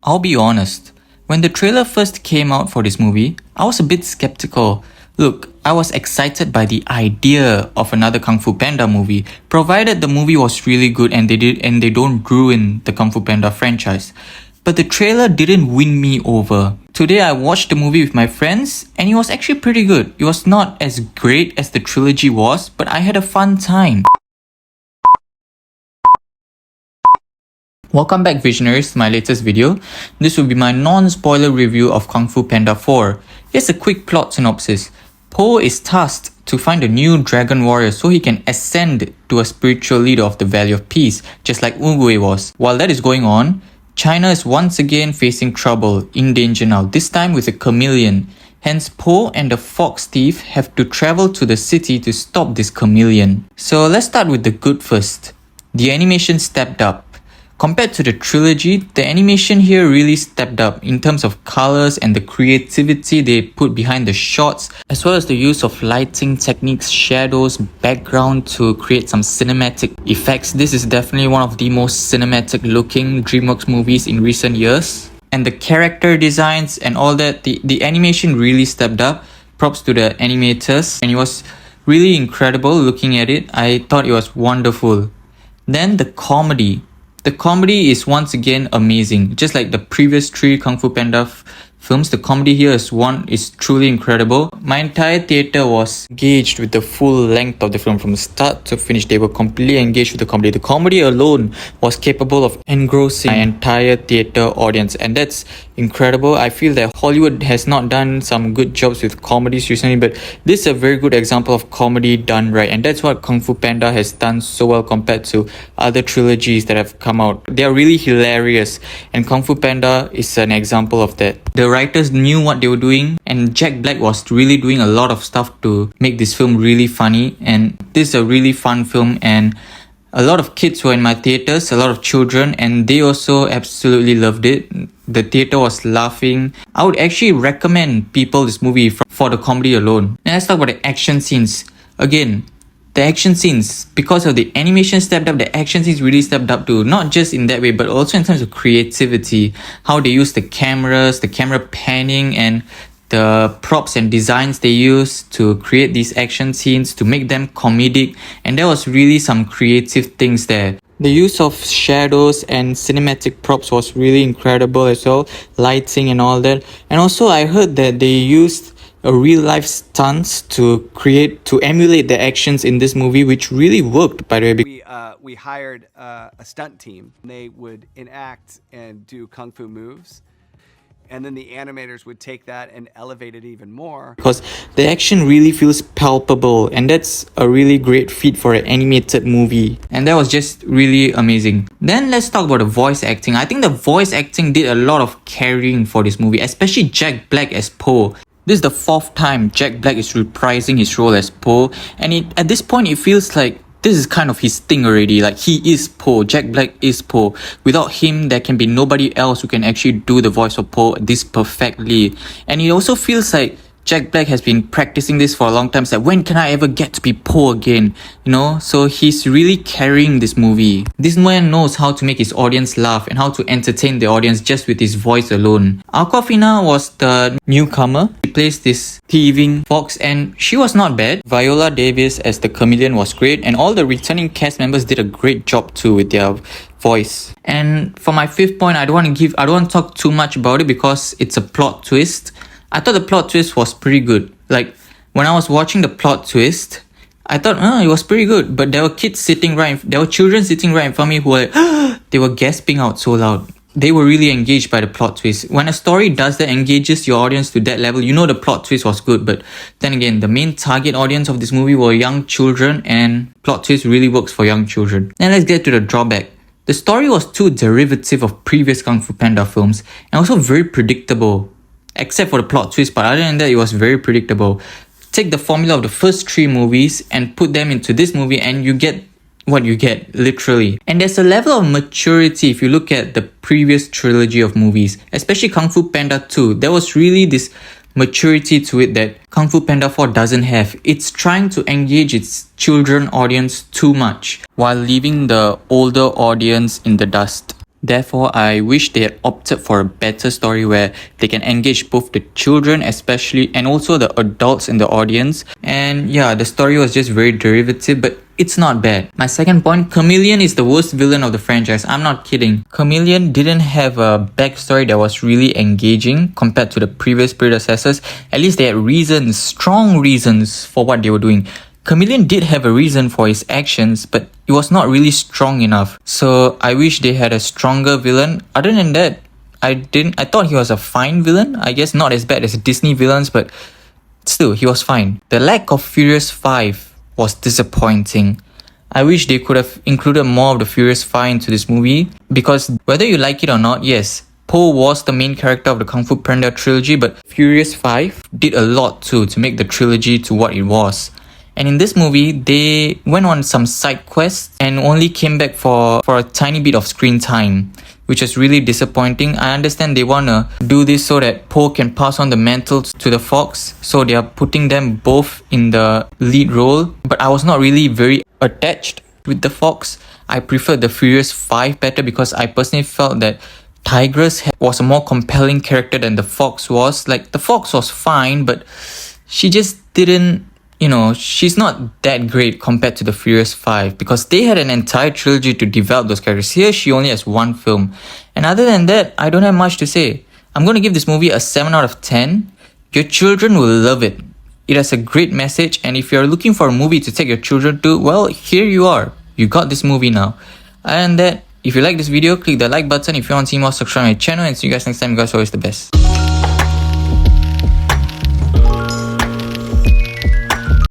I'll be honest, when the trailer first came out for this movie, I was a bit skeptical. Look, I was excited by the idea of another Kung Fu Panda movie, provided the movie was really good and they don't ruin the Kung Fu Panda franchise. But the trailer didn't win me over. Today I watched the movie with my friends and it was actually pretty good. It was not as great as the trilogy was, but I had a fun time. Welcome back Visionaries to my latest video. This will be my non-spoiler review of Kung Fu Panda 4. Here's a quick plot synopsis. Po is tasked to find a new dragon warrior so he can ascend to a spiritual leader of the Valley of Peace, just like Oogway was. While that is going on, China is once again facing trouble, in danger now, this time with a chameleon. Hence, Po and the fox thief have to travel to the city to stop this chameleon. So let's start with the good first. The animation stepped up. Compared to the trilogy, the animation here really stepped up in terms of colors and the creativity they put behind the shots, as well as the use of lighting techniques, shadows, background to create some cinematic effects. This is definitely one of the most cinematic looking DreamWorks movies in recent years. And the character designs and all that, the animation really stepped up. Props to the animators, and it was really incredible looking at it. I thought it was wonderful. Then the comedy. The comedy is once again amazing. Just like the previous three Kung Fu Panda films, the comedy here is truly incredible. My entire theatre was engaged with the full length of the film from start to finish. They were completely engaged with the comedy. The comedy alone was capable of engrossing my entire theatre audience, and that's incredible. I feel that Hollywood has not done some good jobs with comedies recently, but this is a very good example of comedy done right, and that's what Kung Fu Panda has done so well compared to other trilogies that have come out. They are really hilarious, and Kung Fu Panda is an example of that. The writers knew what they were doing, and Jack Black was really doing a lot of stuff to make this film really funny, and this is a really fun film, and a lot of kids were in my theatres, a lot of children, and they also absolutely loved it. The theatre was laughing. I would actually recommend people this movie for the comedy alone. And let's talk about the action scenes. Again, the action scenes, because of the animation stepped up, the action scenes really stepped up too. Not just in that way, but also in terms of creativity. How they use the cameras, the camera panning, and the props and designs they use to create these action scenes, to make them comedic. And there was really some creative things there. The use of shadows and cinematic props was really incredible as well. Lighting and all that. And also I heard that they used a real life stunts to emulate the actions in this movie, which really worked, by the way. We hired a stunt team. They would enact and do kung fu moves, and then the animators would take that and elevate it even more. Because the action really feels palpable, and that's a really great feat for an animated movie. And that was just really amazing. Then let's talk about the voice acting. I think the voice acting did a lot of carrying for this movie, especially Jack Black as Po. This is the fourth time Jack Black is reprising his role as Po, and at this point it feels like this is kind of his thing already. Like, he is Po. Jack Black is Po. Without him, there can be nobody else who can actually do the voice of Po this perfectly. And it also feels like Jack Black has been practicing this for a long time. It's like, when can I ever get to be Po again? You know? So he's really carrying this movie. This man knows how to make his audience laugh and how to entertain the audience just with his voice alone. Awkwafina was the newcomer. She plays this thieving fox, and she was not bad. Viola Davis as the chameleon was great, and all the returning cast members did a great job too with their voice. And for my fifth point, I don't want to talk too much about it because it's a plot twist. I thought the plot twist was pretty good. Like, when I was watching the plot twist, I thought, it was pretty good. But there were children sitting right in front of me who were they were gasping out so loud. They were really engaged by the plot twist. When a story does that, engages your audience to that level, you know the plot twist was good. But then again, the main target audience of this movie were young children, and plot twist really works for young children. Then let's get to the drawback. The story was too derivative of previous Kung Fu Panda films, and also very predictable. Except for the plot twist, but other than that, it was very predictable. Take the formula of the first three movies and put them into this movie, and you get what you get, literally. And there's a level of maturity if you look at the previous trilogy of movies, especially Kung Fu Panda 2. There was really this maturity to it that Kung Fu Panda 4 doesn't have. It's trying to engage its children audience too much while leaving the older audience in the dust. Therefore, I wish they had opted for a better story where they can engage both the children especially and also the adults in the audience. And yeah, the story was just very derivative, but it's not bad. My second point, Chameleon is the worst villain of the franchise. I'm not kidding. Chameleon didn't have a backstory that was really engaging compared to the previous predecessors. At least they had reasons, strong reasons for what they were doing. Chameleon did have a reason for his actions, but it was not really strong enough. So I wish they had a stronger villain. Other than that, I thought he was a fine villain. I guess not as bad as Disney villains, but still, he was fine. The lack of Furious 5 was disappointing. I wish they could have included more of the Furious 5 into this movie, because whether you like it or not, yes, Po was the main character of the Kung Fu Panda trilogy, but Furious 5 did a lot too to make the trilogy to what it was. And in this movie, they went on some side quests and only came back for a tiny bit of screen time, which is really disappointing. I understand they want to do this so that Po can pass on the mantle to the Fox, so they are putting them both in the lead role. But I was not really very attached with the Fox. I preferred the Furious 5 better because I personally felt that Tigress was a more compelling character than the Fox was. Like, the Fox was fine, but she just didn't, she's not that great compared to the Furious 5 because they had an entire trilogy to develop those characters. Here, she only has one film. And other than that, I don't have much to say. I'm going to give this movie a 7 out of 10. Your children will love it. It has a great message, and if you're looking for a movie to take your children to, well, here you are. You got this movie now. Other than that, if you like this video, click the like button. If you want to see more, subscribe to my channel, and see you guys next time. You guys are always the best.